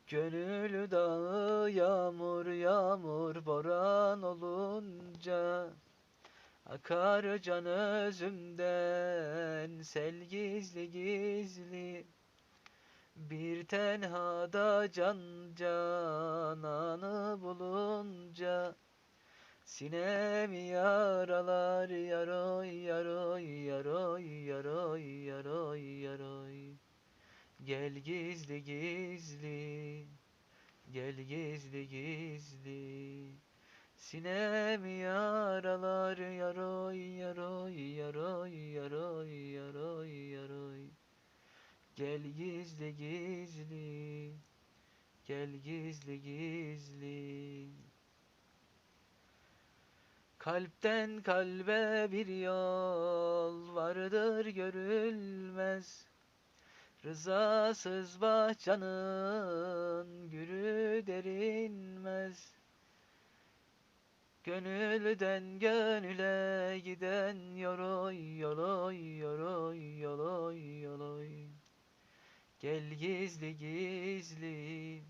Gönül dağı yağmur yağmur boran olunca akar can özümden sel gizli gizli. Bir tenhada can cananı bulunca sinemi yaralar yaroy yaroy yaroy yaroy yaroy yaroy. Gel gizli gizli, gel gizli gizli. Sinemi yaralar yaroy yaroy yaroy yaroy yaroy yaroy. Gel gizli gizli, gel gizli gizli. Kalpten kalbe bir yol vardır görülmez. Rızasız bahçanın gülü derinmez. Gönülden gönüle giden yoroy yoroy yoroy yoroy yoroy. Gel gizli gizli,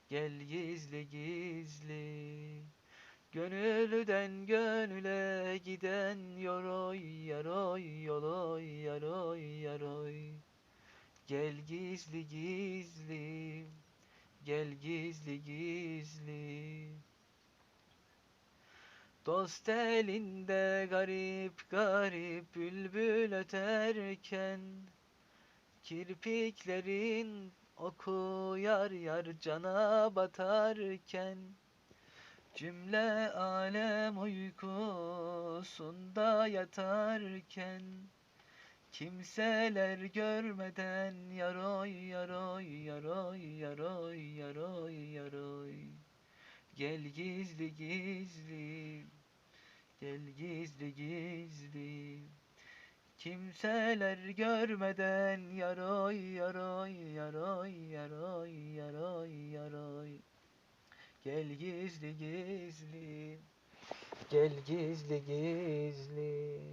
gel gizli gizli. Gönülden gönüle giden yoroy yaroy yoroy yaroy yaroy. Gel gizli gizli, gel gizli gizli. Dost elinde garip garip bülbül öterken, kirpiklerin oku yar yar cana batarken, cümle alem uykusunda yatarken, kimseler görmeden yaroy yaroy yaroy yaroy yaroy yaroy. Gel gizli gizli, gel gizli gizli. Kimseler görmeden yaroy yaroy yaroy yaroy yaroy yaroy. Gel gizli gizli, gel gizli gizli.